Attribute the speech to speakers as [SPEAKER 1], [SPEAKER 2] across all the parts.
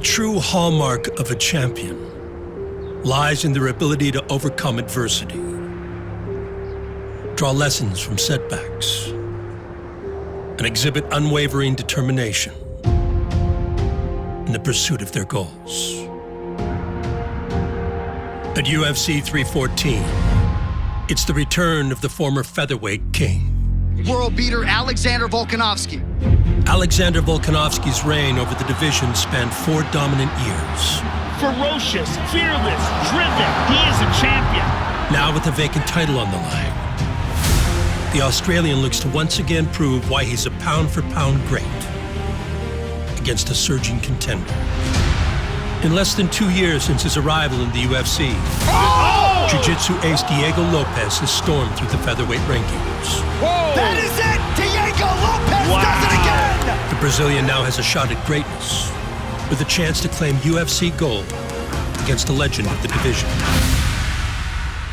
[SPEAKER 1] true hallmark of a champion lies in their ability to overcome adversity, draw lessons from setbacks, and exhibit unwavering determination in the pursuit of their goals. At UFC 314, it's the return of the former featherweight king.
[SPEAKER 2] World beater Alexander Volkanovski.
[SPEAKER 1] Alexander Volkanovski's reign over the division spanned 4 dominant years.
[SPEAKER 3] Ferocious, fearless, driven, he is a champion.
[SPEAKER 1] Now with a vacant title on the line, the Australian looks to once again prove why he's a pound-for-pound great against a surging contender. In less than 2 years since his arrival in the UFC, Jiu-Jitsu ace Diego Lopes has stormed through the featherweight rankings.
[SPEAKER 2] Whoa. That is it! Diego Lopes does it again!
[SPEAKER 1] The Brazilian now has a shot at greatness, with a chance to claim UFC gold against a legend of the division.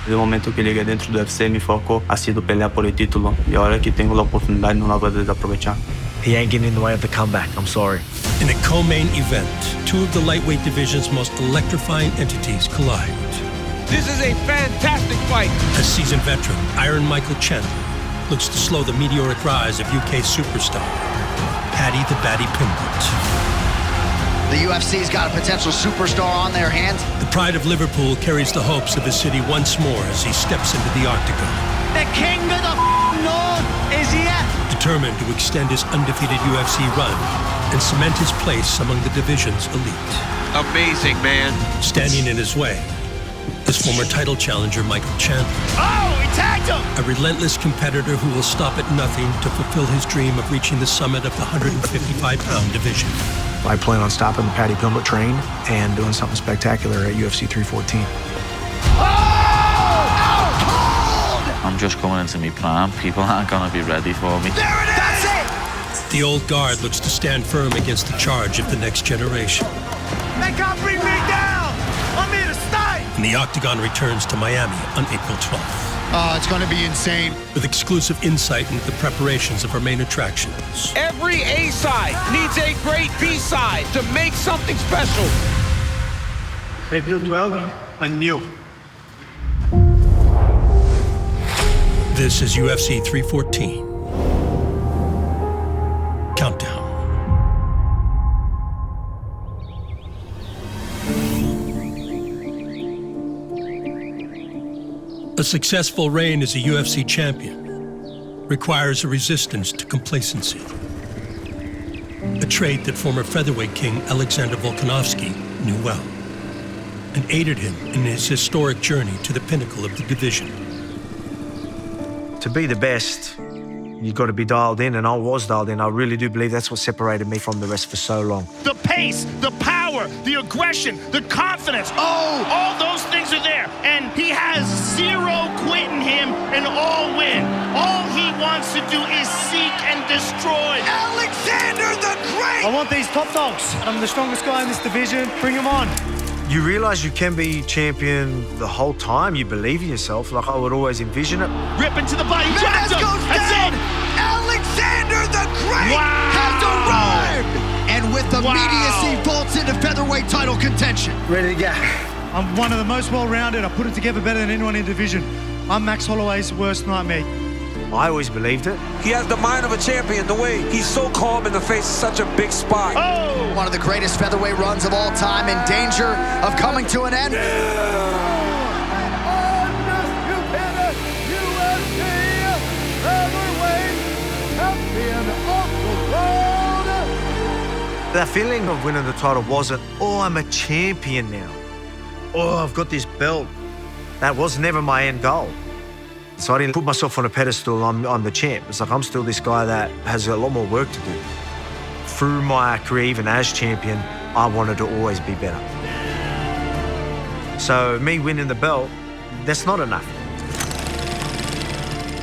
[SPEAKER 4] Desde o momento que llegué dentro do UFC, mi foco ha sido pelear por el título. Y ahora que tengo la oportunidad, no la voy a desaprovechar.
[SPEAKER 5] He ain't getting in the way of the comeback, I'm sorry.
[SPEAKER 1] In a co-main event, 2 of the lightweight division's most electrifying entities collide.
[SPEAKER 6] This is a fantastic fight.
[SPEAKER 1] As seasoned veteran, Iron Michael Chandler looks to slow the meteoric rise of UK superstar Paddy the Paddy Pimblett.
[SPEAKER 2] The UFC's got a potential superstar on their hands.
[SPEAKER 1] The pride of Liverpool carries the hopes of his city once more as he steps into the octagon.
[SPEAKER 2] The king of the North is here.
[SPEAKER 1] Determined to extend his undefeated UFC run and cement his place among the division's elite.
[SPEAKER 6] Amazing, man.
[SPEAKER 1] Standing in his way is former title challenger Michael Chandler.
[SPEAKER 2] Oh, he tagged him!
[SPEAKER 1] A relentless competitor who will stop at nothing to fulfill his dream of reaching the summit of the 155-pound division.
[SPEAKER 5] I plan on stopping the Paddy Pimblett train and doing something spectacular at UFC 314.
[SPEAKER 4] I'm just coming into my prime. People aren't going to be ready for me.
[SPEAKER 2] There it is! That's it!
[SPEAKER 1] The old guard looks to stand firm against the charge of the next generation.
[SPEAKER 2] They can't bring me down! I'm here to stay!
[SPEAKER 1] And the octagon returns to Miami on April 12th.
[SPEAKER 2] Oh, it's going to be insane.
[SPEAKER 1] With exclusive insight into the preparations of our main attractions.
[SPEAKER 6] Every A-side needs a great B-side to make something special.
[SPEAKER 5] April 12th, and new.
[SPEAKER 1] This is UFC 314. Countdown. A successful reign as a UFC champion requires a resistance to complacency. A trait that former featherweight king Alexander Volkanovski knew well and aided him in his historic journey to the pinnacle of the division.
[SPEAKER 5] To be the best, you've got to be dialed in, and I was dialed in. I really do believe that's what separated me from the rest for so long.
[SPEAKER 3] The pace, the power, the aggression, the confidence. Oh, all those things are there. And he has 0 quit in him and all win. All he wants to do is seek and destroy.
[SPEAKER 2] Alexander the Great!
[SPEAKER 7] I want these top dogs. I'm the strongest guy in this division. Bring them on.
[SPEAKER 5] You realize you can be champion the whole time. You believe in yourself, like I would always envision it.
[SPEAKER 3] Rip into the body.
[SPEAKER 2] Mendes
[SPEAKER 3] Drops him.
[SPEAKER 2] goes
[SPEAKER 3] That's
[SPEAKER 2] down!
[SPEAKER 3] it.
[SPEAKER 2] Alexander the Great has arrived! And with immediacy, vaults into featherweight title contention.
[SPEAKER 5] Ready to go.
[SPEAKER 7] I'm one of the most well-rounded. I put it together better than anyone in the division. I'm Max Holloway's worst nightmare.
[SPEAKER 5] I always believed it.
[SPEAKER 6] He has the mind of a champion. The way he's so calm in the face of such a big spot.
[SPEAKER 3] Oh!
[SPEAKER 2] One of the greatest featherweight runs of all time, in danger of coming to an end.
[SPEAKER 5] That feeling of winning the title wasn't, oh, I'm a champion now. Oh, I've got this belt. That was never my end goal. So I didn't put myself on a pedestal, I'm the champ. It's like I'm still this guy that has a lot more work to do. Through my career, even as champion, I wanted to always be better. So me winning the belt, that's not enough.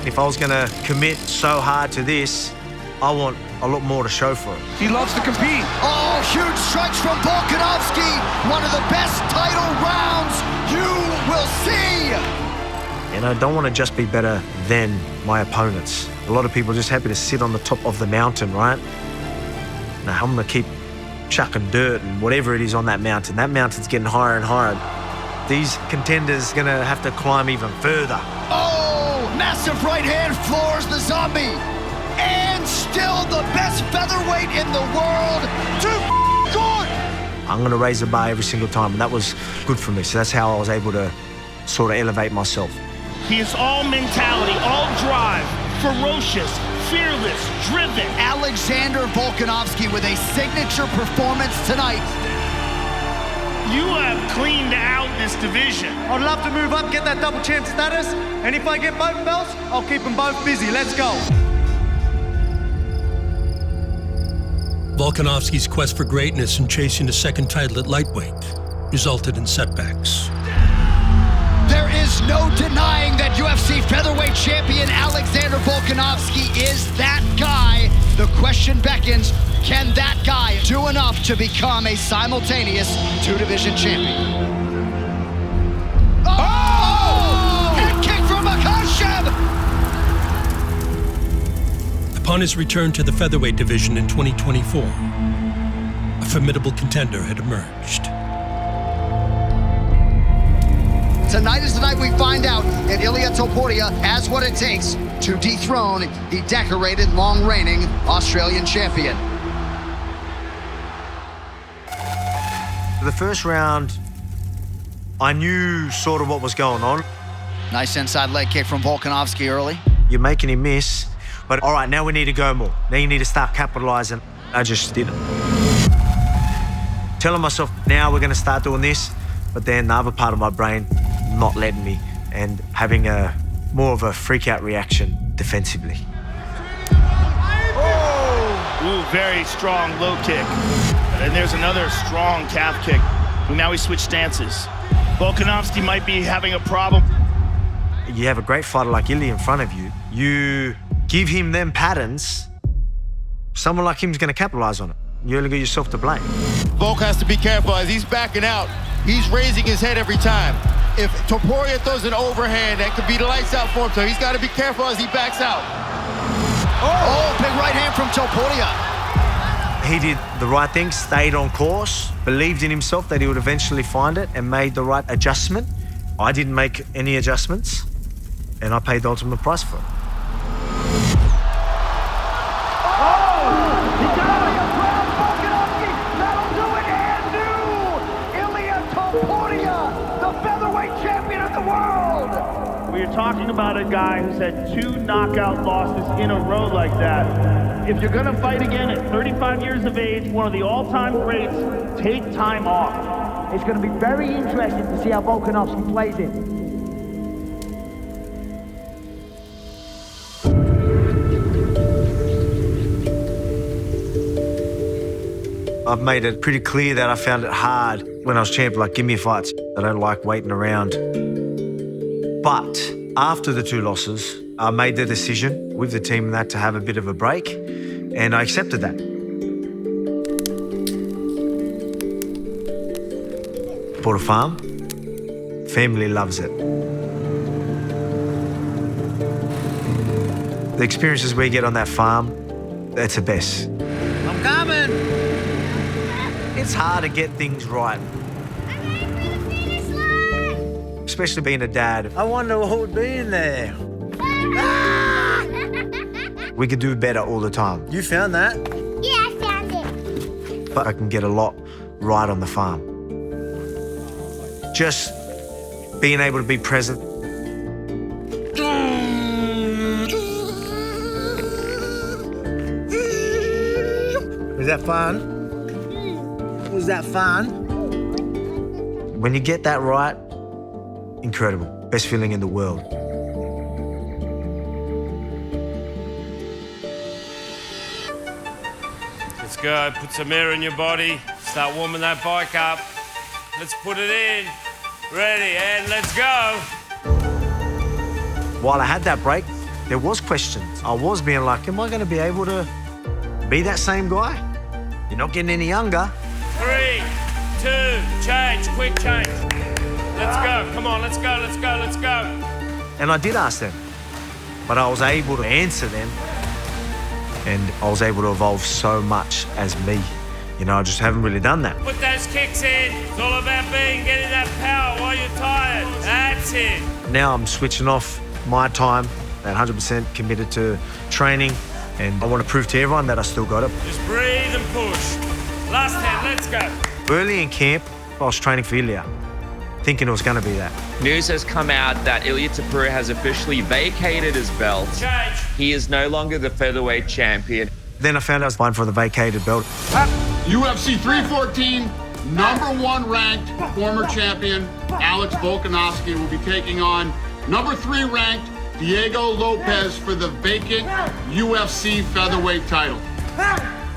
[SPEAKER 5] If I was gonna commit so hard to this, I want a lot more to show for it.
[SPEAKER 6] He loves to compete.
[SPEAKER 2] Oh, huge strikes from Volkanovski. One of the best title rounds you will see.
[SPEAKER 5] And I don't want to just be better than my opponents. A lot of people are just happy to sit on the top of the mountain, right? Now, I'm going to keep chucking dirt and whatever it is on that mountain. That mountain's getting higher and higher. These contenders going to have to climb even further.
[SPEAKER 2] Oh, massive right hand floors the zombie. And still the best featherweight in the world. Too good.
[SPEAKER 5] I'm going to raise the bar every single time, and that was good for me. So that's how I was able to sort of elevate myself.
[SPEAKER 3] He is all mentality, all drive, ferocious, fearless, driven.
[SPEAKER 2] Alexander Volkanovski with a signature performance tonight.
[SPEAKER 3] You have cleaned out this division.
[SPEAKER 7] I'd love to move up, get that double champ status, and if I get both belts, I'll keep them both busy. Let's go.
[SPEAKER 1] Volkanovski's quest for greatness and chasing the second title at lightweight resulted in setbacks.
[SPEAKER 2] There is no denying that UFC featherweight champion Alexander Volkanovski is that guy. The question beckons, can that guy do enough to become a simultaneous two-division champion? Oh! Head kick from Makhachev!
[SPEAKER 1] Upon his return to the featherweight division in 2024, a formidable contender had emerged.
[SPEAKER 2] Tonight is the night we find out if Ilia Topuria has what it takes to dethrone the decorated, long-reigning Australian champion.
[SPEAKER 5] The first round, I knew sort of what was going on.
[SPEAKER 2] Nice inside leg kick from Volkanovski early.
[SPEAKER 5] You're making him miss, but all right, now we need to go more. Now you need to start capitalizing. I just didn't. Telling myself, now we're going to start doing this, but then the other part of my brain not letting me and having a more of a freak-out reaction defensively.
[SPEAKER 3] Oh! Ooh, very strong low kick. And there's another strong calf kick. Now we switch stances. Volkanovski might be having a problem.
[SPEAKER 5] You have a great fighter like Ilia in front of you. You give him them patterns, someone like him is going to capitalize on it. You only got yourself to blame.
[SPEAKER 6] Volk has to be careful as he's backing out. He's raising his head every time. If Topuria throws an overhand, that could be the lights out for him, so he's got to be careful as he backs out.
[SPEAKER 2] Oh, big right hand from Topuria.
[SPEAKER 5] He did the right thing, stayed on course, believed in himself that he would eventually find it and made the right adjustment. I didn't make any adjustments, and I paid the ultimate price for it.
[SPEAKER 3] You're talking about a guy who's had 2 knockout losses in a row like that. If you're gonna fight again at 35 years of age, one of the all-time greats, take time off.
[SPEAKER 8] It's gonna be very interesting to see how Volkanovski plays it.
[SPEAKER 5] I've made it pretty clear that I found it hard when I was champ, like, give me fights. I don't like waiting around. But after the 2 losses, I made the decision with the team that to have a bit of a break, and I accepted that. Bought a farm. Family loves it. The experiences we get on that farm, that's the best.
[SPEAKER 2] I'm coming.
[SPEAKER 5] It's hard to get things right. Especially being a dad. I wonder what would be in there. We could do better all the time. You found that?
[SPEAKER 9] Yeah, I found it.
[SPEAKER 5] But I can get a lot right on the farm. Just being able to be present. Was that fun? Was that fun? When you get that right, incredible. Best feeling in the world.
[SPEAKER 10] Let's go. Put some air in your body. Start warming that bike up. Let's put it in. Ready, and let's go.
[SPEAKER 5] While I had that break, there was questions. I was being like, am I going to be able to be that same guy? You're not getting any younger.
[SPEAKER 10] 3, 2, change, quick change. Let's go, come on, let's go, let's go, let's go.
[SPEAKER 5] And I did ask them, but I was able to answer them, and I was able to evolve so much as me You know, I just haven't really done that.
[SPEAKER 10] Put those kicks in. It's all about getting that power while you're tired. That's it.
[SPEAKER 5] Now I'm switching off my time at 100% committed to training, and I want to prove to everyone that I still got it.
[SPEAKER 10] Just breathe and push. Last 10, let's go.
[SPEAKER 5] Early in camp, I was training for Ilya, thinking it was going to be that.
[SPEAKER 11] News has come out that Ilya Topuria has officially vacated his belt.
[SPEAKER 10] Change.
[SPEAKER 11] He is no longer the featherweight champion.
[SPEAKER 5] Then I found out I was vying for the vacated belt.
[SPEAKER 12] UFC 314, #1 ranked former champion Alex Volkanovski will be taking on #3 ranked Diego Lopes for the vacant UFC featherweight title.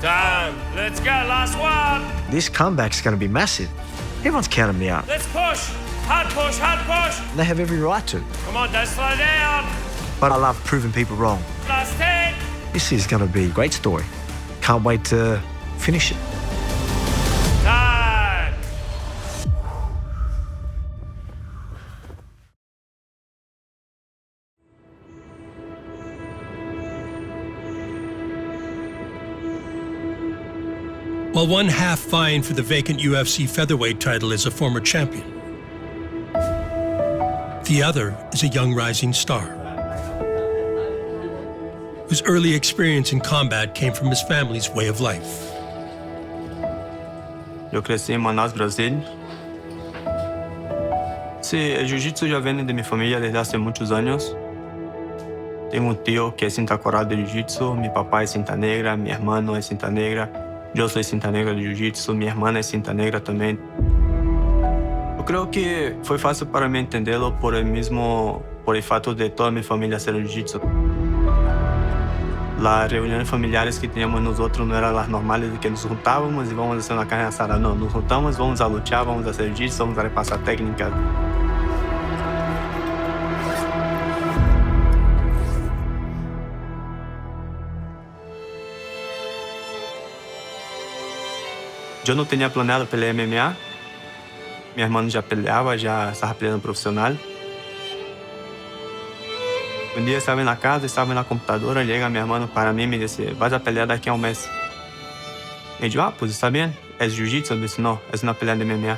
[SPEAKER 10] Time. Let's go. Last one.
[SPEAKER 5] This comeback's going to be massive. Everyone's counting me out.
[SPEAKER 10] Let's push. Hard push, hard push.
[SPEAKER 5] And they have every right to.
[SPEAKER 10] Come on, don't slow down.
[SPEAKER 5] But I love proving people wrong.
[SPEAKER 10] Last 10.
[SPEAKER 5] This is going to be a great story. Can't wait to finish it.
[SPEAKER 10] Time.
[SPEAKER 1] While one half vying for the vacant UFC featherweight title is a former champion, the other is a young rising star whose early experience in combat came from his family's way of life.
[SPEAKER 4] Eu cresci em Manaus, Brasil. Sí, el jiu-jitsu ya viene de mi familia desde hace muchos años. Tengo un tío que es cinta coral de jiu-jitsu, mi papá es cinta negra, mi hermano es cinta negra, yo soy cinta negra de jiu-jitsu, mi hermana es cinta negra también. Yo creo que fue fácil para mí entenderlo por el fato de toda mi familia hacer jiu-jitsu. Las reuniones familiares que teníamos nosotros no eran las normales de que nos juntábamos y vamos a hacer una carne asada. No, nos juntamos, vamos a luchar, vamos a hacer jiu-jitsu, vamos a repasar técnicas. Yo no tenía planeado pelear MMA. Mi hermano ya peleaba, ya estaba peleando profesional. Un día estaba en la casa, estaba en la computadora, llega mi hermano para mí y me dice, vas a pelear de aquí a un mes. Y yo, pues está bien, es jiu-jitsu. Me dice, no, es una pelea de MMA.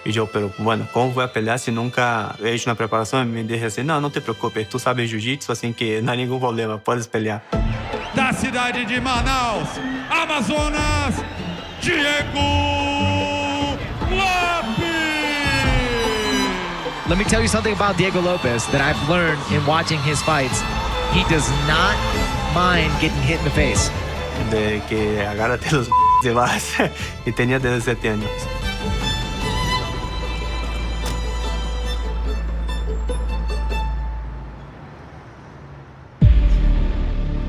[SPEAKER 4] Y yo, pero bueno, ¿cómo voy a pelear si nunca he hecho una preparación? Y me dije así, no te preocupes, tú sabes jiu-jitsu, así que no hay ningún problema, puedes pelear.
[SPEAKER 13] Da cidade de Manaus, Amazonas, Diego Lopes!
[SPEAKER 14] Let me tell you something about Diego Lopes that I've learned in watching his fights. He does not mind getting hit in the face.
[SPEAKER 4] De que agárrate los y vas. Y tenía 17 años.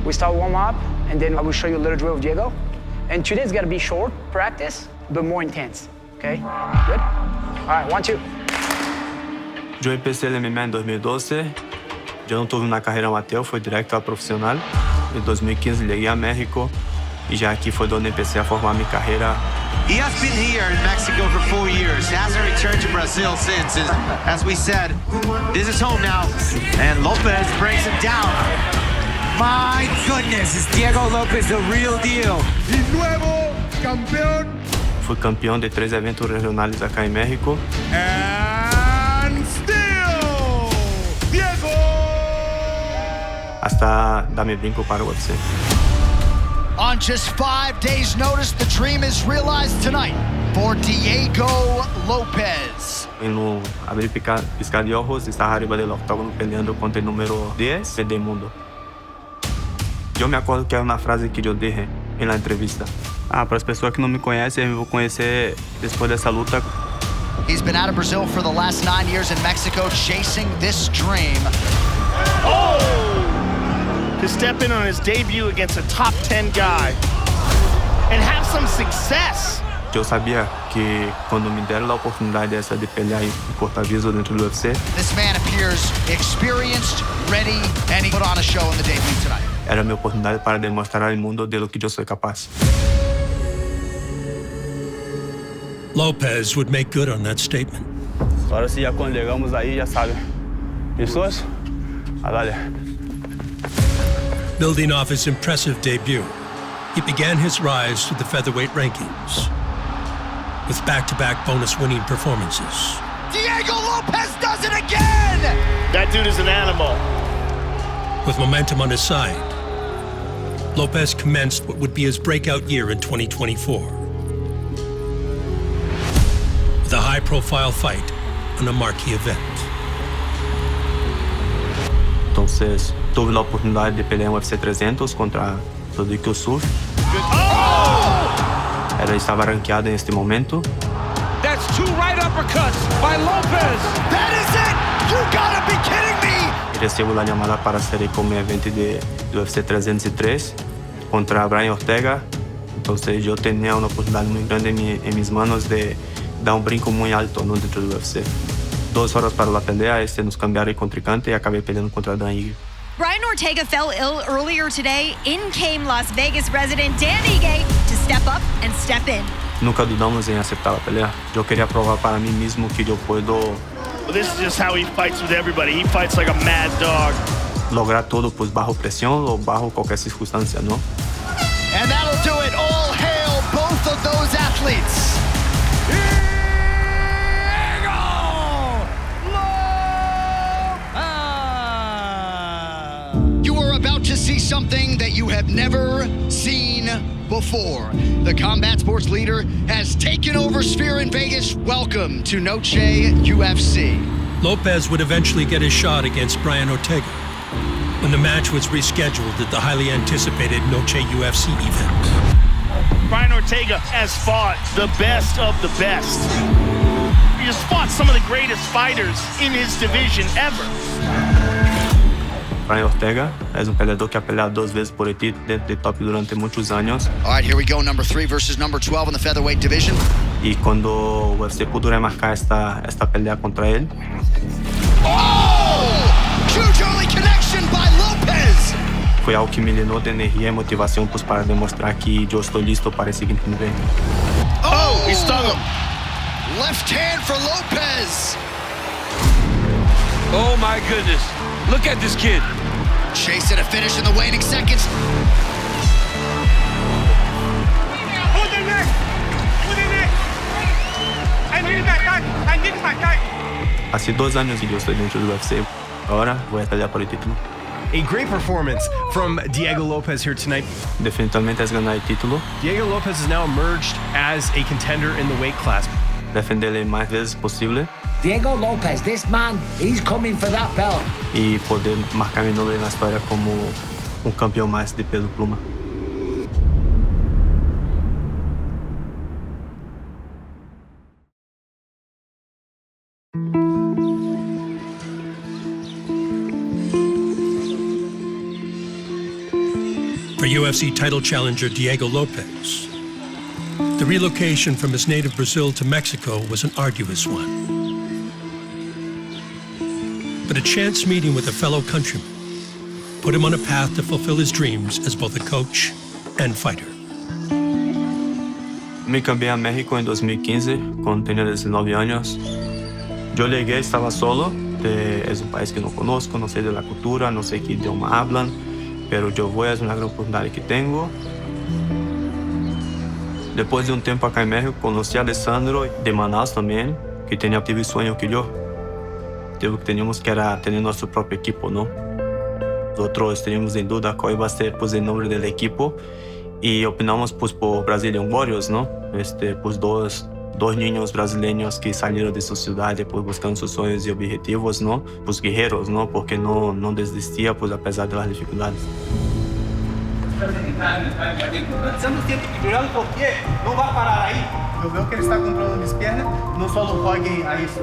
[SPEAKER 8] We start warm up, and then I will show you a little drill of Diego. And today's got to be short practice, but more intense. Okay? Good? All right, 1, 2.
[SPEAKER 4] Yo empecé el MMA en 2012. Yo no tuve una carrera amateur, fue directo a profesional. En 2015 llegué a México y ya aquí fue donde empecé a formar mi carrera.
[SPEAKER 15] He has been here in Mexico for 4 years. He hasn't returned to Brazil since. As we said, this is home now. And Lopes brings him down. My goodness, is Diego Lopes the real deal?
[SPEAKER 13] Y nuevo campeón.
[SPEAKER 4] Fui campeón de 3 eventos regionales acá en México.
[SPEAKER 13] And still, Diego!
[SPEAKER 4] Hasta darme brinco para UFC.
[SPEAKER 2] On just 5 days' notice, the dream is realized tonight for Diego Lopes.
[SPEAKER 4] En un abrir piscar de ojos, estaba arriba del octógono peleando contra el número 10 del mundo. Yo me acuerdo que era una frase que yo dije en la entrevista. Para as pessoas que não me conhecem, eu vou conhecer depois dessa luta.
[SPEAKER 2] He's been out of Brazil for the last 9 years in Mexico, chasing this dream.
[SPEAKER 3] Oh! To step in on his debut against a top 10 guy and have some success.
[SPEAKER 4] Eu sabia que quando me deram a oportunidade dessa de pelear e cortar viso dentro do UFC,
[SPEAKER 2] This man appears experienced, ready, and he put on a show in the debut tonight.
[SPEAKER 4] era a minha oportunidade para demonstrar ao mundo de lo que eu sou capaz.
[SPEAKER 1] Lopes would make good on that statement.
[SPEAKER 4] Agora sim, já quando chegamos aí, já sabe. ¿Listos? A darle.
[SPEAKER 1] Building off his impressive debut, He began his rise through the featherweight rankings with back-to-back bonus-winning performances.
[SPEAKER 2] Diego Lopes does it again!
[SPEAKER 3] That dude is an animal.
[SPEAKER 1] With momentum on his side, Lopes commenced what would be his breakout year in 2024 with a high-profile fight on a marquee event.
[SPEAKER 4] Entonces, tuve la oportunidad de pelear en UFC 300 contra Diego Lopes. Ela estava ranqueada neste momento.
[SPEAKER 13] That's 2 right uppercuts by Lopes.
[SPEAKER 2] That is it! You gotta be kidding me!
[SPEAKER 4] E recebo a chamada para ser como evento do UFC 303 contra Brian Ortega. Então, eu tinha uma oportunidade muito grande em minhas mãos de dar um brinco muito alto dentro do UFC. 2 horas para a pelea, nos cambiaram de contrincante e acabei peleando contra Dan Ige.
[SPEAKER 16] Brian Ortega fell ill earlier today. In came Las Vegas resident Dan Ige to step up and step in.
[SPEAKER 4] Nunca dudamos em aceitar a pelea. Eu queria provar para mim mesmo que eu posso.
[SPEAKER 3] This is just how he fights with everybody. He fights like a mad dog.
[SPEAKER 4] Lograr todo pues bajo presión o bajo qualquer circunstancia, ¿no?
[SPEAKER 2] And that'll do it. All hail both of those athletes. You are about to see something that you have never seen before. The combat sports leader has taken over Sphere in Vegas. Welcome to Noche UFC.
[SPEAKER 1] Lopes would eventually get his shot against Brian Ortega when the match was rescheduled at the highly anticipated Noche UFC event.
[SPEAKER 3] Brian Ortega has fought the best of the best. He has fought some of the greatest fighters in his division ever.
[SPEAKER 4] Brian Ortega é peleador que ha peleado 2 vezes por aqui dentro de top durante muitos anos.
[SPEAKER 2] All right, here we go. Number 3 versus number 12 in the featherweight division.
[SPEAKER 4] E quando o UFC pudo remarcar esta pelea contra ele.
[SPEAKER 2] Oh! Huge early connection by Lopes.
[SPEAKER 4] Foi algo que me llenou de energia e motivação para demonstrar que eu estou listo para o seguinte nível.
[SPEAKER 2] Oh, he stung him. Left hand for Lopes.
[SPEAKER 13] Oh my goodness. Look at this kid.
[SPEAKER 2] Chasing a finish in the waning seconds.
[SPEAKER 13] Hold the neck. Hold the neck. And hit that guy. And hit that guy.
[SPEAKER 4] Há 2 anos que eu estou dentro do UFC. Agora vou pelear por o título.
[SPEAKER 17] A great performance from Diego Lopes here tonight.
[SPEAKER 4] Definitivamente es ganar el título.
[SPEAKER 17] Diego Lopes has now emerged as a contender in the weight class.
[SPEAKER 4] Defenderle más veces posible.
[SPEAKER 18] Diego Lopes, this man, he's coming for that belt.
[SPEAKER 4] Y poder marcar mi nombre en la historia como un campeón más de peso pluma.
[SPEAKER 1] For UFC title challenger Diego Lopes, the relocation from his native Brazil to Mexico was an arduous one. But a chance meeting with a fellow countryman put him on a path to fulfill his dreams as both a coach and fighter.
[SPEAKER 4] Me cambié a México en 2015, cuando tenía 19 años. Yo llegué, estaba solo, es un país que no conozco, no sé de la cultura, no sé qué idioma hablan, pero yo voy, es una gran oportunidad que tengo. Después de un tiempo acá en México, conocí a Alessandro de Manaus también, que tenía el sueño que yo. Teníamos que era tener nuestro propio equipo, ¿no? Nosotros teníamos en duda cuál iba a ser pues, el nombre del equipo y opinamos pues, por Brazilian Warriors, ¿no? Pues dos niños brasileños que salieron de su ciudad pues, buscando sus sueños y objetivos, ¿no? Pues guerreros, ¿no? Porque no desistía pues, a pesar de las dificultades.
[SPEAKER 19] Estamos siendo equilibrado porque no va a parar ahí. Yo veo que ele está controlando mis piernas, no solo juegue a eso.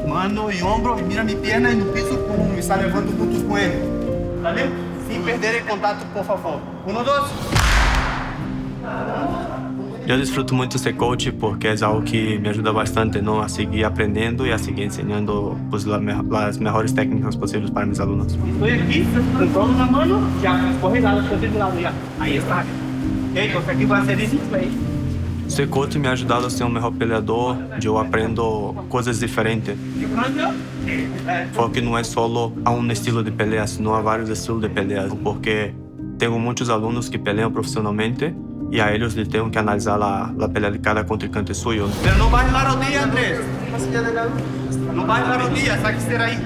[SPEAKER 19] Mano y hombro, y mira mi pierna y no piso como me está levando juntos con él. ¿Vale? Sin perder el contacto, por favor. 1, 2.
[SPEAKER 4] Eu desfruto muito ser coach porque é algo que me ajuda bastante, ¿no? A seguir aprendendo y a seguir enseñando pues, las mejores técnicas posibles para mis alumnos.
[SPEAKER 19] Estoy aquí, controlo la mano, ya corre nada, estoy de lado ya. Ahí está. Ok, aquí va a ser difícil ahí.
[SPEAKER 4] Ser coach me ha ajudado a ser um melhor peleador, eu aprendo coisas diferentes. Porque não é só a um estilo de pelea, senão há vários estilos de pelea. Porque Tengo muchos alumnos que pelean profesionalmente y a ellos les tengo que analizar la pelea de cada contrincante suyo.
[SPEAKER 19] Pero no bajes la rodilla, Andrés. No bajes la rodilla, saque ahí.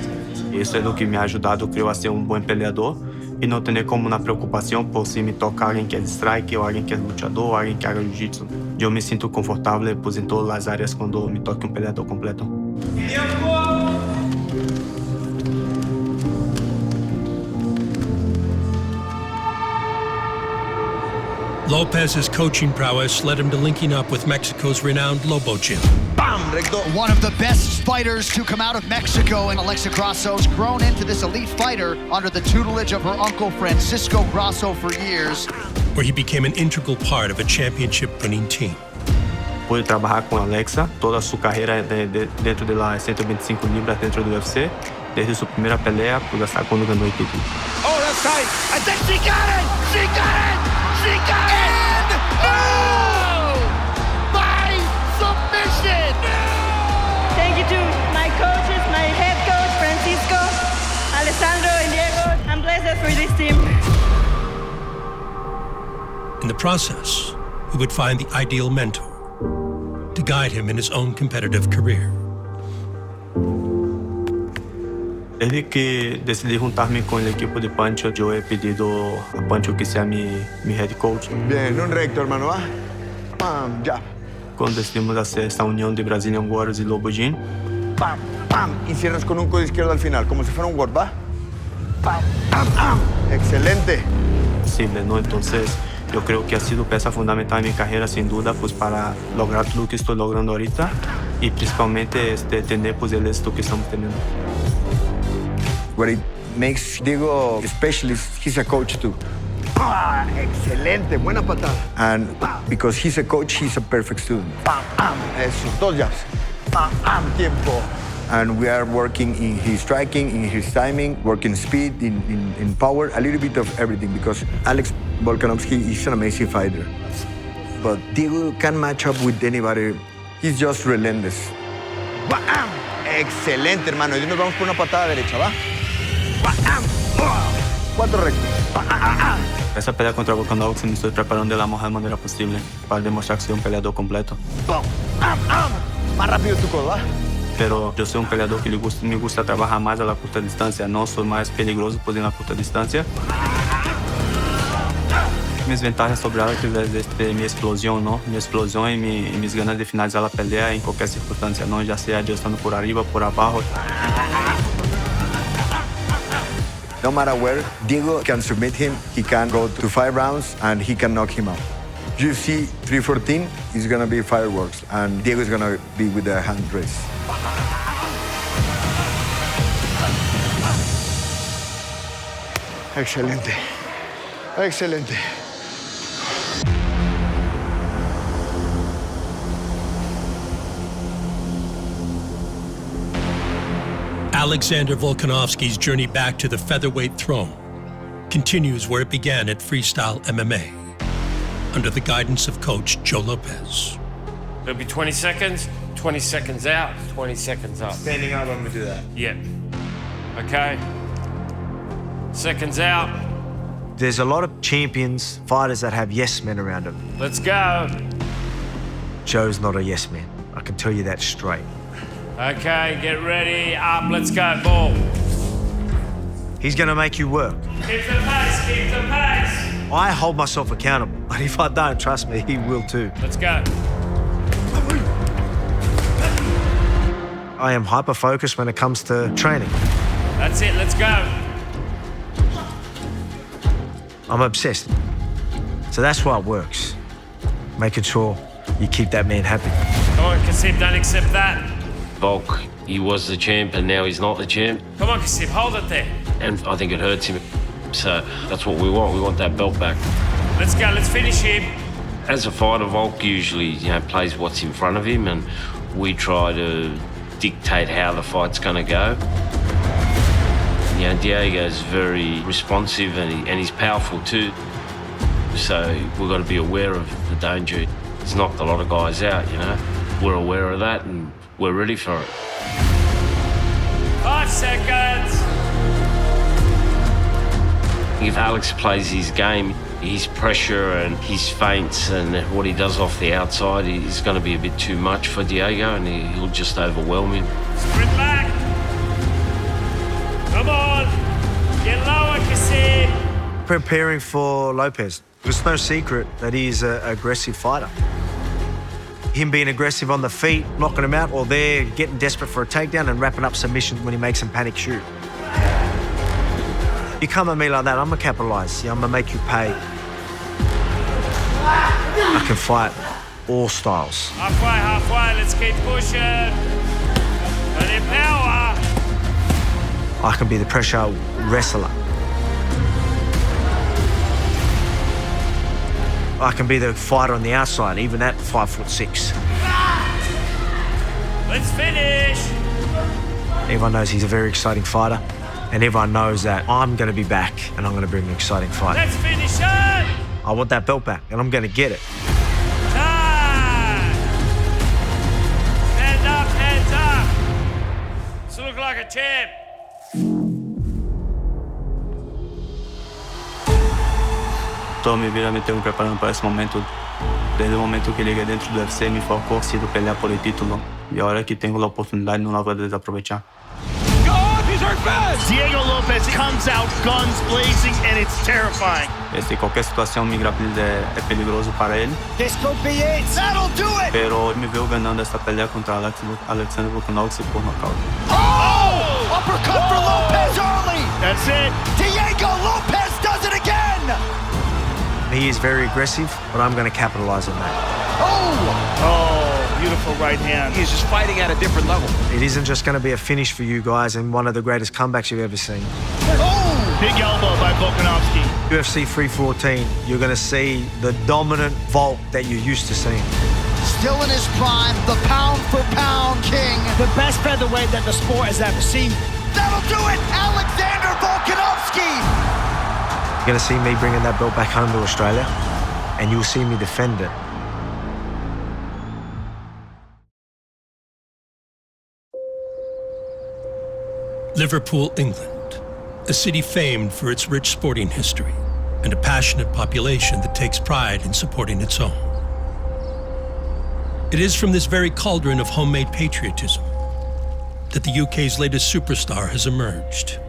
[SPEAKER 4] Y eso es lo que me ha ayudado, creo, a ser un buen peleador y no tener como una preocupación por si me toca alguien que es strike o alguien que es luchador o alguien que haga jiu-jitsu. Yo me siento confortable pues, en todas las áreas cuando me toque un peleador completo.
[SPEAKER 1] Lopez's coaching prowess led him to linking up with Mexico's renowned Lobo Gym.
[SPEAKER 2] Bam! One of the best fighters to come out of Mexico, and Alexa Grasso's grown into this elite fighter under the tutelage of her uncle Francisco Grasso for years.
[SPEAKER 1] Where he became an integral part of a championship-winning team.
[SPEAKER 4] Pude trabajar con Alexa toda su carrera dentro de las 125 libras dentro del UFC, desde su primera pelea hasta cuando ganó el título.
[SPEAKER 2] Oh, that's tight. I think she got it! She got it! She got it! Oh! By submission!
[SPEAKER 20] Thank you to my coaches, my head coach, Francisco, Alessandro, and Diego. I'm blessed for this team.
[SPEAKER 1] In the process, he would find the ideal mentor to guide him in his own competitive career.
[SPEAKER 4] Desde que decidí juntarme con el equipo de Pancho, yo he pedido a Pancho que sea mi head coach.
[SPEAKER 21] Bien, un recto, hermano, ¿va? Pam, ya.
[SPEAKER 4] Cuando decidimos hacer esta unión de Brazilian Warriors y Lobo Gym.
[SPEAKER 21] Pam, pam, y cierras con un codo izquierdo al final, como si fuera un guard, ¿va? Pam, pam, pam. Excelente.
[SPEAKER 4] Posible, ¿no? Entonces, yo creo que ha sido pieza fundamental en mi carrera, sin duda, pues para lograr lo que estoy logrando ahorita y principalmente tener pues, el éxito que estamos teniendo.
[SPEAKER 21] What it makes Diego special is he's a coach too. Ah, excelente, buena patada. And because he's a coach, he's a perfect student. Pam, pam. Eso, dos jabs. Pam, pam, tiempo. And we are working in his striking, in his timing, working speed, in power, a little bit of everything because Alex Volkanovski is an amazing fighter. But Diego can match up with anybody. He's just relentless. Bam. Excelente, hermano. Y nos vamos por una patada derecha, ¿va? Cuatro rectos.
[SPEAKER 4] Esa pelea contra Volkanovski me estoy preparando de la mejor manera posible para demostrar que soy un peleador completo.
[SPEAKER 21] Más rápido tu codo, ¿va?
[SPEAKER 4] Pero yo soy un peleador que me gusta trabajar más a la corta distancia. No soy más peligroso pues en la corta distancia. Mis ventajas sobre Alex es mi explosión, ¿no? Mi explosión y mis ganas de finalizar la pelea en cualquier circunstancia, ¿no? Ya sea yo estando por arriba, por abajo.
[SPEAKER 21] No matter where, Diego can submit him, he can go to 5 rounds, and he can knock him out. UFC 314 is going to be fireworks, and Diego is going to be with the hand race. Excelente. Excelente.
[SPEAKER 1] Alexander Volkanovski's journey back to the featherweight throne continues where it began at Freestyle MMA, under the guidance of coach Joe Lopez.
[SPEAKER 10] It'll be 20 seconds, 20 seconds out, 20 seconds up.
[SPEAKER 21] Standing up when we do that.
[SPEAKER 10] Yep. Okay. Seconds out.
[SPEAKER 5] There's a lot of champions, fighters that have yes men around them.
[SPEAKER 10] Let's go.
[SPEAKER 5] Joe's not a yes man. I can tell you that straight.
[SPEAKER 10] Okay, get ready, up, let's go, ball.
[SPEAKER 5] He's gonna make you work.
[SPEAKER 10] Keep the pace, keep the pace.
[SPEAKER 5] I hold myself accountable, but if I don't, trust me, he will too.
[SPEAKER 10] Let's go.
[SPEAKER 5] I am hyper-focused when it comes to training.
[SPEAKER 10] That's it, let's go.
[SPEAKER 5] I'm obsessed. So that's why it works. Making sure you keep that man happy.
[SPEAKER 10] Come on, Kassim, don't accept that.
[SPEAKER 22] Volk, he was the champ and now he's not the champ.
[SPEAKER 10] Come on, Kassim, hold it there.
[SPEAKER 22] And I think it hurts him. So that's what we want. We want that belt back.
[SPEAKER 10] Let's go, let's finish him.
[SPEAKER 22] As a fighter, Volk usually, plays what's in front of him, and we try to dictate how the fight's going to go. Diego's very responsive and he's powerful too. So we've got to be aware of the danger. It's knocked a lot of guys out, We're aware of that and we're ready for it.
[SPEAKER 10] 5 seconds.
[SPEAKER 22] If Alex plays his game, his pressure and his feints and what he does off the outside is going to be a bit too much for Diego, and he'll just overwhelm him.
[SPEAKER 10] Sprint back. Come on. Get lower, Kassim.
[SPEAKER 5] Preparing for Lopes. It's no secret that he's an aggressive fighter. Him being aggressive on the feet, knocking him out, or they're getting desperate for a takedown and wrapping up submission when he makes them panic shoot. You come at me like that, I'm gonna capitalize. I'm gonna make you pay. I can fight all styles.
[SPEAKER 10] Halfway, let's keep pushing. But in power.
[SPEAKER 5] I can be the pressure wrestler. I can be the fighter on the outside, even at 5'6".
[SPEAKER 10] Let's finish.
[SPEAKER 5] Everyone knows he's a very exciting fighter, and everyone knows that I'm going to be back and I'm going to bring an exciting fight.
[SPEAKER 10] Let's finish it.
[SPEAKER 5] I want that belt back, and I'm going to get it.
[SPEAKER 10] Time. Stand up, hands up. So look like a champ.
[SPEAKER 4] Toda mi vida me tengo preparando para esse momento. Desde o momento que llegué dentro do UFC, mi foco ha sido pelear por el título. Y ahora que tengo la oportunidad, no la voy a desaprovechar.
[SPEAKER 3] Diego Lopes comes out guns blazing, and it's terrifying.
[SPEAKER 4] Qualquer situação, mi grappling é peligroso para ele.
[SPEAKER 2] This could be it. That'll do it.
[SPEAKER 4] Pero me veo ganando esta pelea contra Alexander Volkanovski por nocaute.
[SPEAKER 2] Oh! Uppercut for Lopez early.
[SPEAKER 3] That's it.
[SPEAKER 2] Diego Lopes does it again.
[SPEAKER 5] He is very aggressive, but I'm going to capitalize on that.
[SPEAKER 3] Oh, beautiful right hand.
[SPEAKER 14] He's just fighting at a different level.
[SPEAKER 5] It isn't just going to be a finish for you guys and one of the greatest comebacks you've ever seen.
[SPEAKER 2] Oh!
[SPEAKER 3] Big elbow by Volkanovski.
[SPEAKER 5] UFC 314, you're going to see the dominant Volk that you're used to seeing.
[SPEAKER 2] Still in his prime, the pound-for-pound king.
[SPEAKER 6] The best featherweight that the sport has ever seen.
[SPEAKER 2] That'll do it! Alexander Volkanovski!
[SPEAKER 5] You're going to see me bringing that belt back home to Australia, and you'll see me defend it.
[SPEAKER 1] Liverpool, England, a city famed for its rich sporting history and a passionate population that takes pride in supporting its own. It is from this very cauldron of homemade patriotism that the UK's latest superstar has emerged.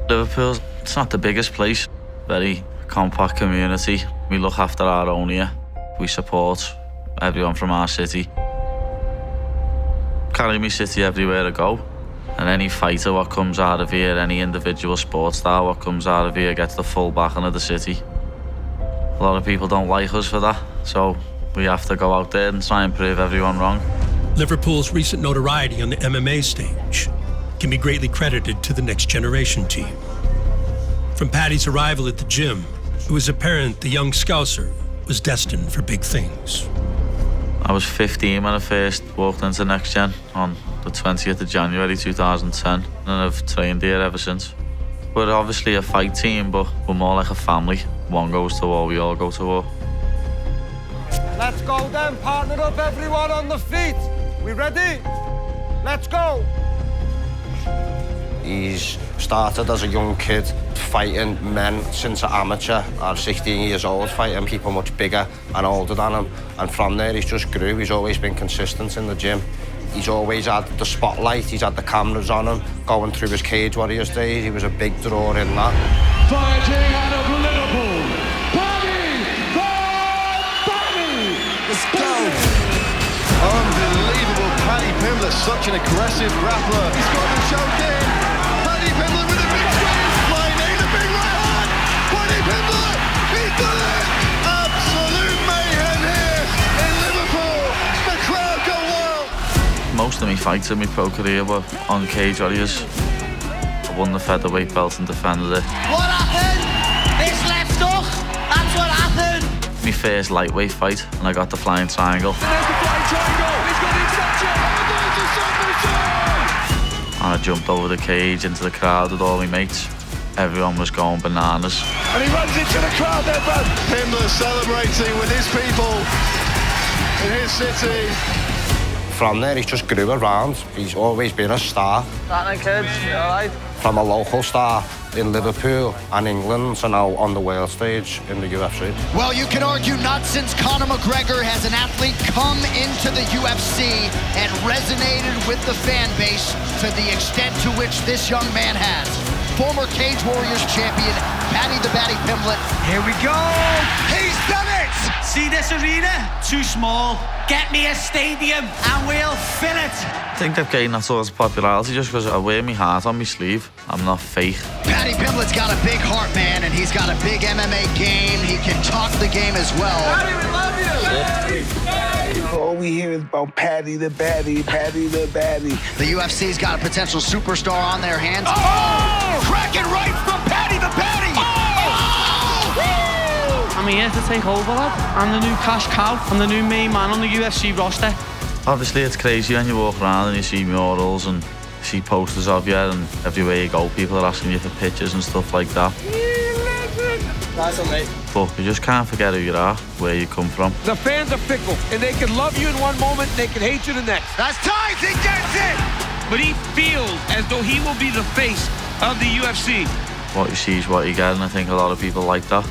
[SPEAKER 7] Liverpool, it's not the biggest place. Very compact community. We look after our own here. We support everyone from our city. Carry me city everywhere I go. And any fighter what comes out of here, any individual sports star what comes out of here gets the full backing of the city. A lot of people don't like us for that, so we have to go out there and try and prove everyone wrong.
[SPEAKER 1] Liverpool's recent notoriety on the MMA stage can be greatly credited to the next generation team. From Paddy's arrival at the gym, it was apparent the young Scouser was destined for big things.
[SPEAKER 7] I was 15 when I first walked into Next Gen on the 20th of January 2010, and I've trained here ever since. We're obviously a fight team, but we're more like a family. One goes to war, we all go to war.
[SPEAKER 6] Let's go then, partner up everyone on the feet. We ready? Let's go.
[SPEAKER 23] He's started as a young kid fighting men since an amateur at 16 years old, fighting people much bigger and older than him. And from there, he's just grew. He's always been consistent in the gym. He's always had the spotlight, he's had the cameras on him. Going through his Cage Warriors days, he was a big draw in that.
[SPEAKER 13] Fighting out of Liverpool, Paddy Pimblett!
[SPEAKER 24] Let's go! Unbelievable, Paddy Pimblett, such an aggressive grappler. He's got him choked in. Paddy Pimblett with a big swing, flying in a big right hand. Paddy Pimblett, he's done it! Absolute mayhem here in Liverpool. The crowd go wild.
[SPEAKER 7] Most of my fights in my pro career were on Cage Warriors. I won the featherweight belt and defended it.
[SPEAKER 2] What happened? It's left hook. That's what happened.
[SPEAKER 7] My first lightweight fight, and I got the flying triangle.
[SPEAKER 13] There's the flying triangle. He's got the extension.
[SPEAKER 7] And I jumped over the cage into the crowd with all my mates. Everyone was going bananas.
[SPEAKER 24] And he runs into the crowd there, bud. Pimblett celebrating with his people in his city.
[SPEAKER 23] From there, he just grew around. He's always been a star.
[SPEAKER 6] Happening, kids? You all right?
[SPEAKER 23] from a local star in Liverpool and England to now on the world stage in the UFC.
[SPEAKER 2] Well, you can argue not since Conor McGregor has an athlete come into the UFC and resonated with the fan base to the extent to which this young man has. Former Cage Warriors champion, Paddy the Baddy Pimblett.
[SPEAKER 18] Here we go!
[SPEAKER 2] He's done it!
[SPEAKER 18] See this arena? Too small. Get me a stadium and we'll fill it.
[SPEAKER 7] I think they've gained that sort of popularity just because I wear my heart on my sleeve. I'm not fake.
[SPEAKER 2] Paddy Pimblett's got a big heart, man, and he's got a big MMA game. He can talk the game as well.
[SPEAKER 18] Paddy, we love you!
[SPEAKER 8] All we hear is about Paddy the Baddy, Paddy the Baddy.
[SPEAKER 2] The UFC's got a potential superstar on their hands. Oh! Cracking right from Paddy the Baddy!
[SPEAKER 9] I'm here to take over, lad. I'm the new cash cow. I'm the new main man on the UFC roster.
[SPEAKER 7] Obviously, it's crazy when you walk around and you see murals and see posters of you, and everywhere you go, people are asking you for pictures and stuff like that.
[SPEAKER 18] Nice one, mate.
[SPEAKER 7] But you just can't forget who you are, where you come from.
[SPEAKER 6] The fans are fickle, and they can love you in one moment, they can hate you the next.
[SPEAKER 2] That's tight, he gets it!
[SPEAKER 11] But he feels as though he will be the face of the UFC.
[SPEAKER 7] What you see is what you get, and I think a lot of people like that.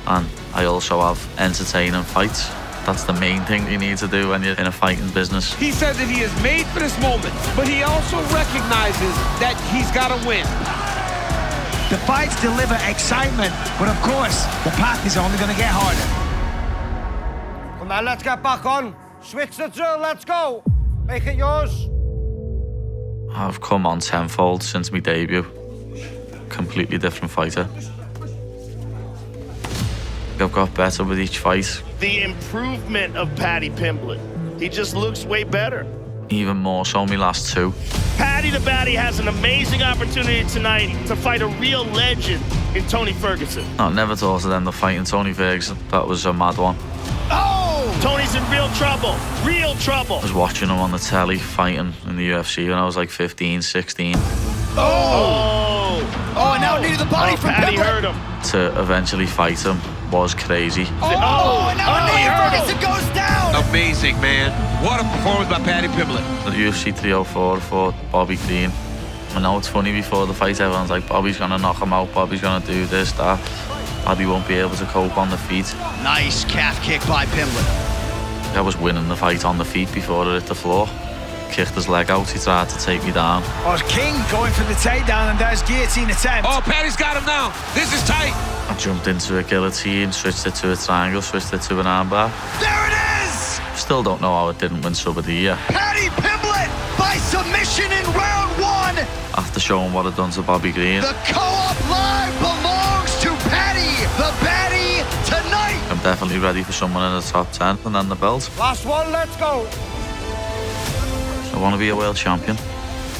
[SPEAKER 7] And I also have entertaining fights. That's the main thing you need to do when you're in a fighting business.
[SPEAKER 6] He says that he is made for this moment, but he also recognizes that he's got to win.
[SPEAKER 18] The fights deliver excitement, but of course, the path is only going to get harder.
[SPEAKER 6] Come on, let's get back on. Switch the drill, let's go. Make it yours.
[SPEAKER 7] I've come on tenfold since my debut. Completely different fighter. I've got better with each fight.
[SPEAKER 3] The improvement of Paddy Pimblett. He just looks way better.
[SPEAKER 7] Even more so my last two.
[SPEAKER 3] Paddy the Baddy has an amazing opportunity tonight to fight a real legend in Tony Ferguson.
[SPEAKER 7] I never thought I'd end up fighting Tony Ferguson. That was a mad one.
[SPEAKER 3] Oh! Tony's in real trouble. Real trouble.
[SPEAKER 7] I was watching him on the telly fighting in the UFC when I was like 15, 16.
[SPEAKER 2] Oh, and now needed the body from
[SPEAKER 3] Paddy
[SPEAKER 2] Pimblett.
[SPEAKER 3] hurt him.
[SPEAKER 7] To eventually fight him was crazy.
[SPEAKER 2] And now Ferguson goes down.
[SPEAKER 11] Amazing, man. What a performance by Paddy Pimblett.
[SPEAKER 7] The UFC 304 fought Bobby Green. I know it's funny, before the fight everyone's like, Bobby's gonna knock him out, Bobby's gonna do this, that. Bobby won't be able to cope on the feet.
[SPEAKER 2] Nice calf kick by Pimblett.
[SPEAKER 7] I was winning the fight on the feet before it hit the floor. Kicked his leg out, he tried to take me down.
[SPEAKER 18] Oh, King going for the takedown and there's guillotine attempt.
[SPEAKER 11] Oh, Paddy's got him now. This is tight.
[SPEAKER 7] I jumped into a guillotine, switched it to a triangle, switched it to an armbar.
[SPEAKER 2] There it is!
[SPEAKER 7] Still don't know how it didn't win Sub of the Year.
[SPEAKER 2] Paddy Pimblett by submission in round one.
[SPEAKER 7] After showing what I'd done to Bobby Green,
[SPEAKER 2] The Co-op Live belongs to Paddy the Baddy tonight.
[SPEAKER 7] I'm definitely ready for someone in the top 10 and then the belt.
[SPEAKER 6] Last one, let's go.
[SPEAKER 7] I want to be a world champion.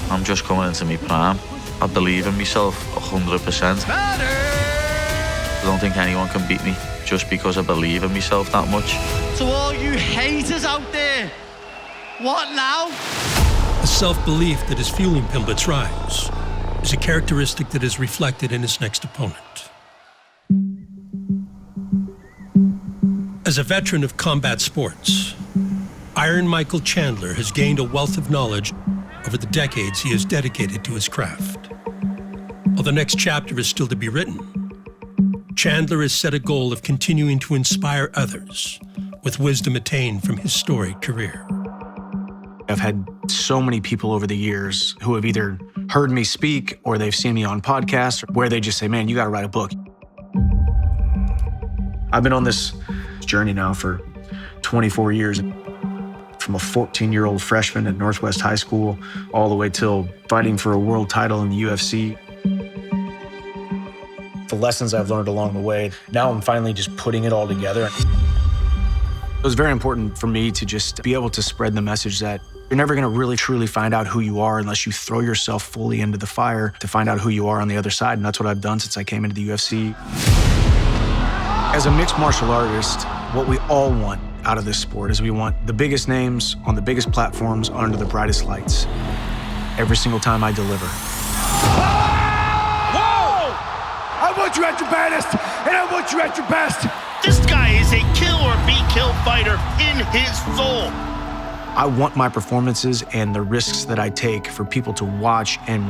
[SPEAKER 7] I'm just coming into my prime. I believe in myself 100%. I don't think anyone can beat me just because I believe in myself that much.
[SPEAKER 18] To all you haters out there, what now?
[SPEAKER 1] The self-belief that is fueling Pimblett's rise is a characteristic that is reflected in his next opponent. As a veteran of combat sports, Iron Michael Chandler has gained a wealth of knowledge over the decades he has dedicated to his craft. While the next chapter is still to be written, Chandler has set a goal of continuing to inspire others with wisdom attained from his storied career.
[SPEAKER 12] I've had so many people over the years who have either heard me speak or they've seen me on podcasts where they just say, man, you got to write a book. I've been on this journey now for 24 years. From a 14-year-old freshman at Northwest High School all the way till fighting for a world title in the UFC. The lessons I've learned along the way, now I'm finally just putting it all together. It was very important for me to just be able to spread the message that you're never gonna really truly find out who you are unless you throw yourself fully into the fire to find out who you are on the other side, and that's what I've done since I came into the UFC. As a mixed martial artist, what we all want out of this sport is we want the biggest names on the biggest platforms under the brightest lights. Every single time I deliver.
[SPEAKER 18] Whoa! I want you at your baddest, and I want you at your best.
[SPEAKER 3] This guy is a kill or be killed fighter in his soul.
[SPEAKER 12] I want my performances and the risks that I take for people to watch and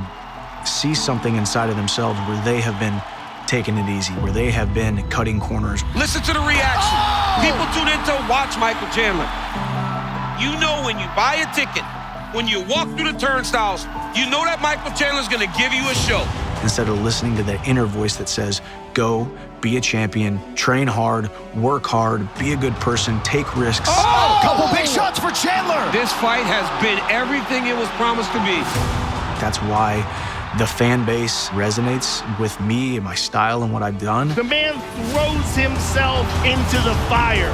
[SPEAKER 12] see something inside of themselves where they have been taking it easy, where they have been cutting corners.
[SPEAKER 11] Listen to the reaction. People tune in to watch Michael Chandler. You know when you buy a ticket, when you walk through the turnstiles, you know that Michael Chandler's gonna give you a show.
[SPEAKER 12] Instead of listening to that inner voice that says, go, be a champion, train hard, work hard, be a good person, take risks.
[SPEAKER 2] Oh, couple big shots for Chandler.
[SPEAKER 11] This fight has been everything it was promised to be.
[SPEAKER 12] That's why the fan base resonates with me and my style and what I've done.
[SPEAKER 3] The man throws himself into the fire.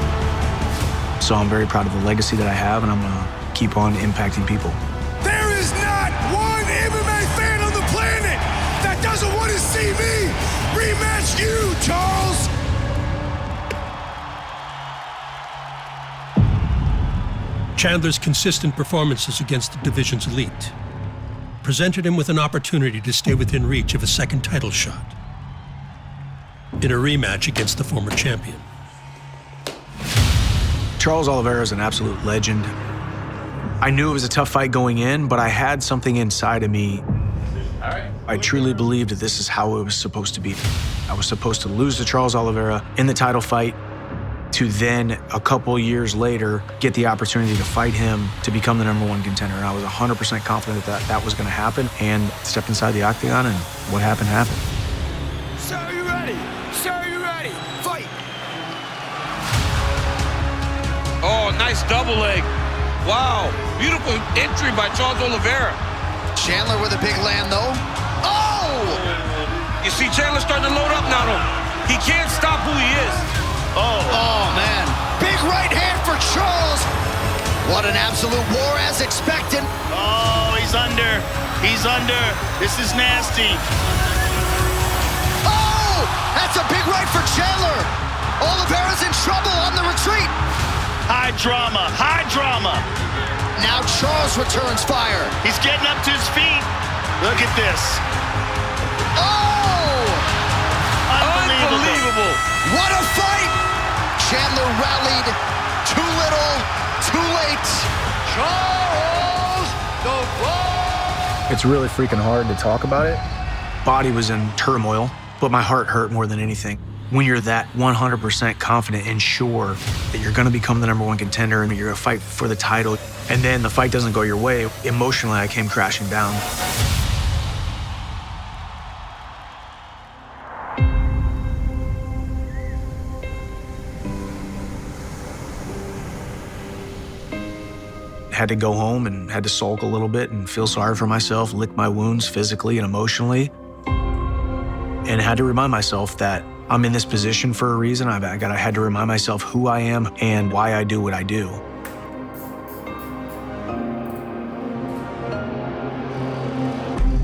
[SPEAKER 12] So I'm very proud of the legacy that I have, and I'm gonna keep on impacting people.
[SPEAKER 24] There is not one MMA fan on the planet that doesn't want to see me rematch you, Charles.
[SPEAKER 1] Chandler's consistent performances against the division's elite presented him with an opportunity to stay within reach of a second title shot in a rematch against the former champion.
[SPEAKER 12] Charles Oliveira is an absolute legend. I knew it was a tough fight going in, but I had something inside of me. I truly believed that this is how it was supposed to be. I was supposed to lose to Charles Oliveira in the title fight, to then, a couple years later, get the opportunity to fight him to become the #1 contender. And I was 100% confident that that was gonna happen, and stepped inside the octagon, and what happened, happened.
[SPEAKER 24] Sir, are you ready? Sir, are you ready? Fight!
[SPEAKER 11] Oh, nice double leg. Wow, beautiful entry by Charles Oliveira.
[SPEAKER 2] Chandler with a big land, though. Oh!
[SPEAKER 11] You see Chandler starting to load up now, though. He can't stop who he is.
[SPEAKER 2] Oh, man. Big right hand for Charles. What an absolute war as expected.
[SPEAKER 3] Oh, he's under. He's under. This is nasty.
[SPEAKER 2] Oh! That's a big right for Chandler. Oliveira's in trouble on the retreat.
[SPEAKER 3] High drama. High drama.
[SPEAKER 2] Now Charles returns fire.
[SPEAKER 3] He's getting up to his feet. Look at this.
[SPEAKER 2] Oh!
[SPEAKER 3] Unbelievable.
[SPEAKER 2] What a fight! Chandler rallied. Too little, too late.
[SPEAKER 24] Charles, the Vulk!
[SPEAKER 12] It's really freaking hard to talk about it. Body was in turmoil, but my heart hurt more than anything. When you're that 100% confident and sure that you're gonna become the #1 contender and you're gonna fight for the title, and then the fight doesn't go your way, emotionally I came crashing down. Had to go home and had to sulk a little bit and feel sorry for myself, lick my wounds physically and emotionally, and had to remind myself that I'm in this position for a reason. I had to remind myself who I am and why I do what I do.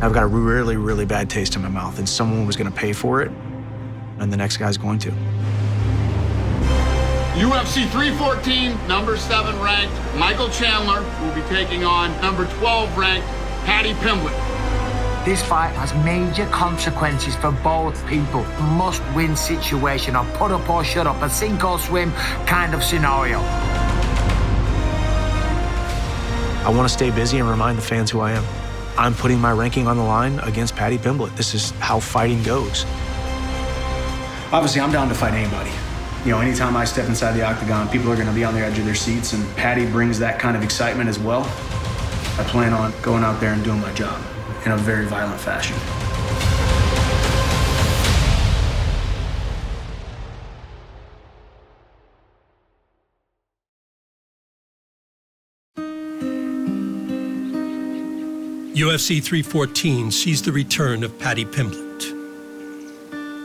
[SPEAKER 12] I've got a really, really bad taste in my mouth, and someone was gonna pay for it, and the next guy's going to.
[SPEAKER 15] UFC 314, #7 ranked Michael Chandler will be taking on #12 ranked Paddy Pimblett.
[SPEAKER 18] This fight has major consequences for both people. Must-win situation, a put up or shut up, a sink or swim kind of scenario.
[SPEAKER 12] I want to stay busy and remind the fans who I am. I'm putting my ranking on the line against Paddy Pimblett. This is how fighting goes. Obviously, I'm down to fight anybody. You know, anytime I step inside the octagon, people are going to be on the edge of their seats, and Paddy brings that kind of excitement as well. I plan on going out there and doing my job in a very violent fashion.
[SPEAKER 1] UFC 314 sees the return of Paddy Pimblett.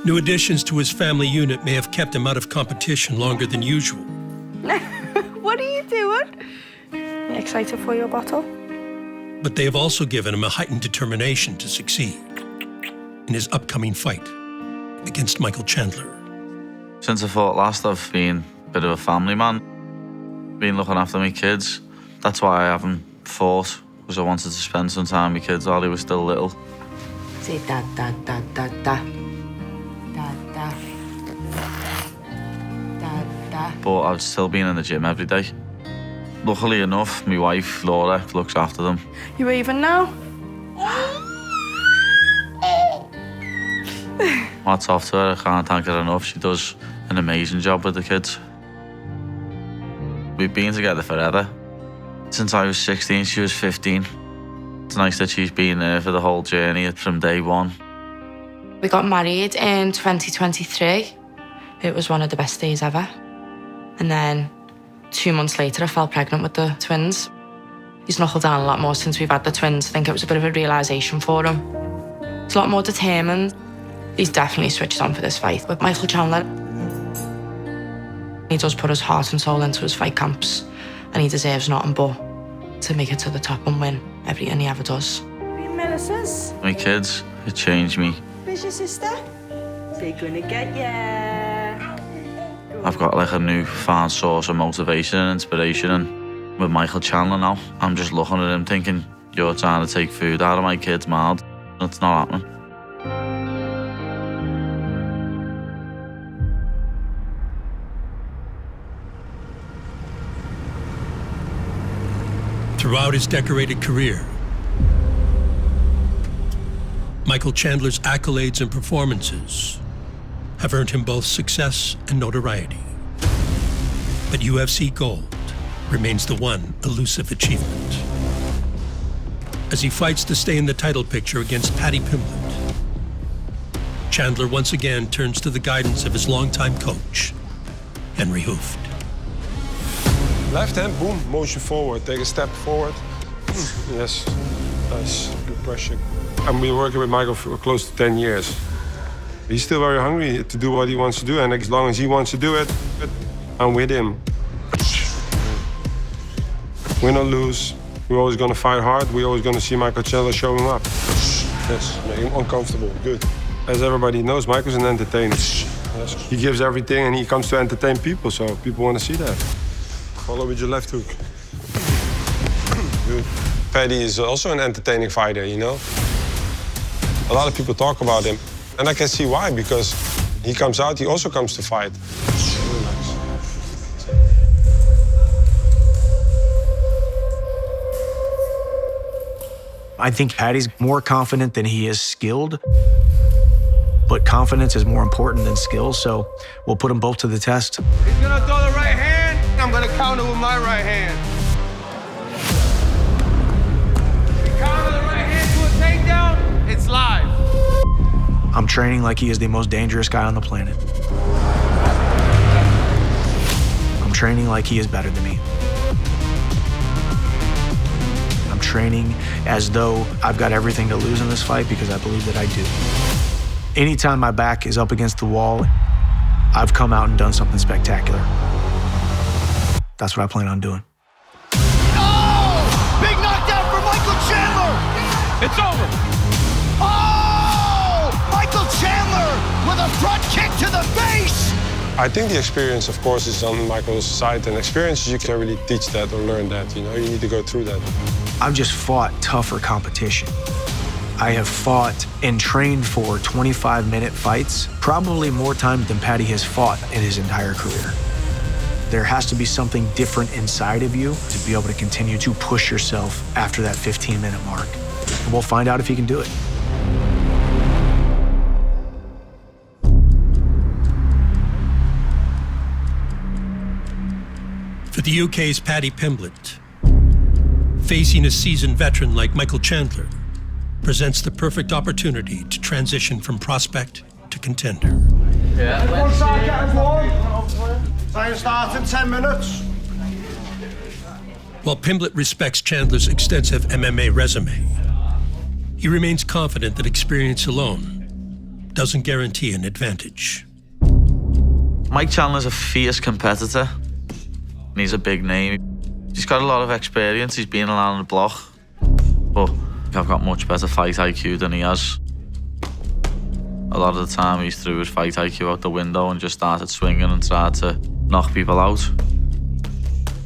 [SPEAKER 1] New additions to his family unit may have kept him out of competition longer than usual.
[SPEAKER 20] What are you doing? You excited for your bottle?
[SPEAKER 1] But they have also given him a heightened determination to succeed in his upcoming fight against Michael Chandler.
[SPEAKER 7] Since I fought last, I've been a bit of a family man. Been looking after my kids. That's why I haven't fought, because I wanted to spend some time with my kids while they were still little.
[SPEAKER 18] Say da da da da da.
[SPEAKER 7] But I've still been in the gym every day. Luckily enough, my wife, Laura, looks after them.
[SPEAKER 20] You even now?
[SPEAKER 7] hats off to her. I can't thank her enough. She does an amazing job with the kids. We've been together forever. Since I was 16, she was 15. It's nice that she's been there for the whole journey from day one.
[SPEAKER 16] We got married in 2023. It was one of the best days ever. And then 2 months later, I fell pregnant with the twins. He's knuckled down a lot more since we've had the twins. I think it was a bit of a realisation for him. He's a lot more determined. He's definitely switched on for this fight with Michael Chandler. He does put his heart and soul into his fight camps, and he deserves nothing but to make it to the top and win everything he ever does.
[SPEAKER 20] Melissa's.
[SPEAKER 7] My kids, it changed me.
[SPEAKER 20] Where's your sister? They're gonna get ya.
[SPEAKER 7] I've got like a newfound source of motivation and inspiration, and with Michael Chandler now, I'm just looking at him thinking, you're trying to take food out of my kid's mouth. It's not happening.
[SPEAKER 1] Throughout his decorated career, Michael Chandler's accolades and performances have earned him both success and notoriety. But UFC gold remains the one elusive achievement. As he fights to stay in the title picture against Paddy Pimblett, Chandler once again turns to the guidance of his longtime coach, Henry Hooft.
[SPEAKER 17] Left hand, boom, motion forward, take a step forward. Yes, nice, good pressure. I've been working with Michael for close to 10 years. He's still very hungry to do what he wants to do, and as long as he wants to do it, I'm with him. Win or lose, we're always gonna fight hard. We're always gonna see Michael Chandler show him up. Yes, make him uncomfortable, good. As everybody knows, Michael's an entertainer. Yes. He gives everything and he comes to entertain people, so people wanna see that. Follow with your left hook. Good. Paddy is also an entertaining fighter, you know? A lot of people talk about him, and I can see why, because he comes out, he also comes to fight. Really nice.
[SPEAKER 12] I think Paddy's more confident than he is skilled, but confidence is more important than skill, so we'll put them both to the test.
[SPEAKER 6] He's gonna throw the right hand, I'm gonna counter with my right hand. If you counter the right hand to a takedown, it's live.
[SPEAKER 12] I'm training like he is the most dangerous guy on the planet. I'm training like he is better than me. I'm training as though I've got everything to lose in this fight because I believe that I do. Anytime my back is up against the wall, I've come out and done something spectacular. That's what I plan on doing.
[SPEAKER 2] Oh! Big knockdown for Michael Chandler!
[SPEAKER 11] It's over!
[SPEAKER 2] Oh! Michael Chandler with a front kick to the face!
[SPEAKER 17] I think the experience, of course, is on Michael's side, and experience, you can't really teach that or learn that, you know? You need to go through that.
[SPEAKER 12] I've just fought tougher competition. I have fought and trained for 25-minute fights, probably more times than Paddy has fought in his entire career. There has to be something different inside of you to be able to continue to push yourself after that 15-minute mark. And we'll find out if he can do it.
[SPEAKER 1] For the UK's Paddy Pimblett, facing a seasoned veteran like Michael Chandler presents the perfect opportunity to transition from prospect to contender.
[SPEAKER 6] Everyone start getting warm. Time to start in 10 minutes.
[SPEAKER 1] While Pimblett respects Chandler's extensive MMA resume, he remains confident that experience alone doesn't guarantee an advantage.
[SPEAKER 7] Mike Chandler's a fierce competitor. He's a big name. He's got a lot of experience. He's been around the block. But I've got much better fight IQ than he has. A lot of the time he's threw his fight IQ out the window and just started swinging and tried to knock people out.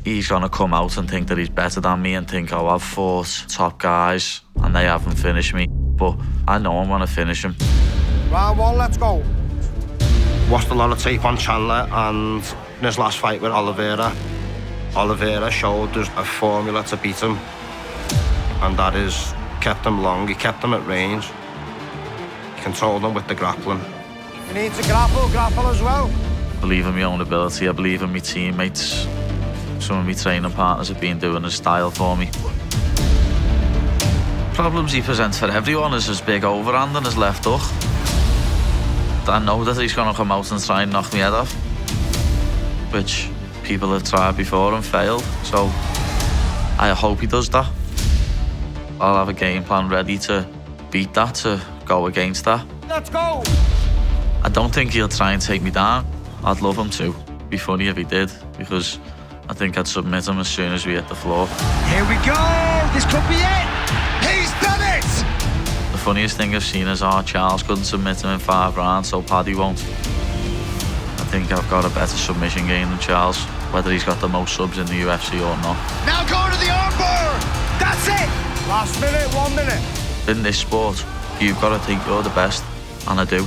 [SPEAKER 7] He's gonna come out and think that he's better than me and think, oh, I've fought top guys and they haven't finished me. But I know I'm gonna finish him.
[SPEAKER 6] Round one, let's go.
[SPEAKER 23] Watched a lot of tape on Chandler, and in his last fight with Oliveira showed there's a formula to beat him, and that is kept him long, he kept him at range, he controlled him with the grappling.
[SPEAKER 6] You need to grapple as well.
[SPEAKER 7] I believe in my own ability, I believe in my teammates. Some of my training partners have been doing his style for me. Problems he presents for everyone is his big overhand and his left hook. I know that he's going to come out and try and knock me head off, which people have tried before and failed, so I hope he does that. I'll have a game plan ready to beat that, to go against that.
[SPEAKER 6] Let's go!
[SPEAKER 7] I don't think he'll try and take me down. I'd love him to. Be funny if he did, because I think I'd submit him as soon as we hit the floor.
[SPEAKER 2] Here we go! This could be it! He's done it!
[SPEAKER 7] The funniest thing I've seen is Charles couldn't submit him in 5 rounds, so Paddy won't. I think I've got a better submission game than Charles, whether he's got the most subs in the UFC or not.
[SPEAKER 2] Now going to the armbar! That's it!
[SPEAKER 6] Last minute, 1 minute.
[SPEAKER 7] In this sport, you've got to think you're the best, and I do.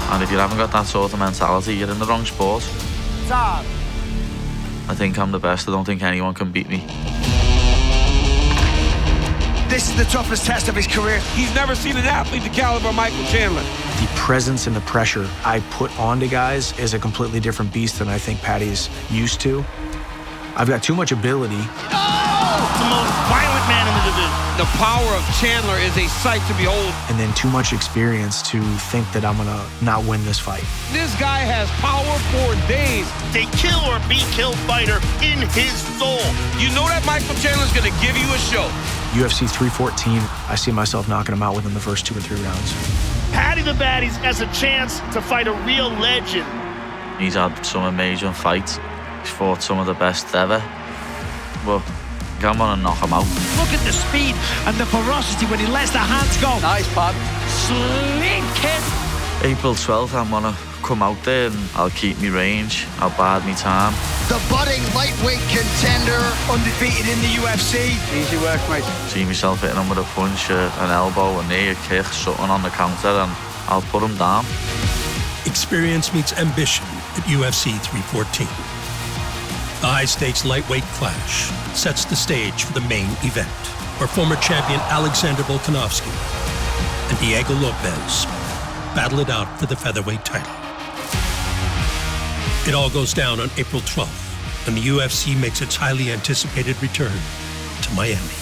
[SPEAKER 7] And if you haven't got that sort of mentality, you're in the wrong sport.
[SPEAKER 6] Time.
[SPEAKER 7] I think I'm the best. I don't think anyone can beat me.
[SPEAKER 2] This is the toughest test of his career.
[SPEAKER 11] He's never seen an athlete the caliber of Michael Chandler.
[SPEAKER 12] The presence and the pressure I put onto guys is a completely different beast than I think Paddy's used to. I've got too much ability.
[SPEAKER 3] The most violent man in the division.
[SPEAKER 11] The power of Chandler is a sight to behold.
[SPEAKER 12] And then too much experience to think that I'm gonna not win this fight.
[SPEAKER 11] This guy has power for days.
[SPEAKER 3] A kill or be killed fighter in his soul.
[SPEAKER 11] You know that Michael Chandler's gonna give you a show.
[SPEAKER 12] UFC 314, I see myself knocking him out within the first 2 or 3 rounds.
[SPEAKER 3] Paddy the Baddies has a chance to fight a real legend.
[SPEAKER 7] He's had some amazing fights. He's fought some of the best ever. But I'm gonna knock him out.
[SPEAKER 2] Look at the speed and the ferocity when he lets the hands go.
[SPEAKER 6] Nice, Pad.
[SPEAKER 2] Slinking.
[SPEAKER 7] April 12th, I'm gonna come out there and I'll keep me range. I'll bide me time.
[SPEAKER 2] The budding lightweight contender, undefeated in the UFC.
[SPEAKER 6] Easy work, mate.
[SPEAKER 7] See myself hitting him with a punch, an elbow, a knee, a kick, something on the counter, and I'll put him down.
[SPEAKER 1] Experience meets ambition at UFC 314. The high-stakes lightweight clash sets the stage for the main event, where former champion Alexander Volkanovski and Diego Lopes battle it out for the featherweight title. It all goes down on April 12th, when the UFC makes its highly anticipated return to Miami.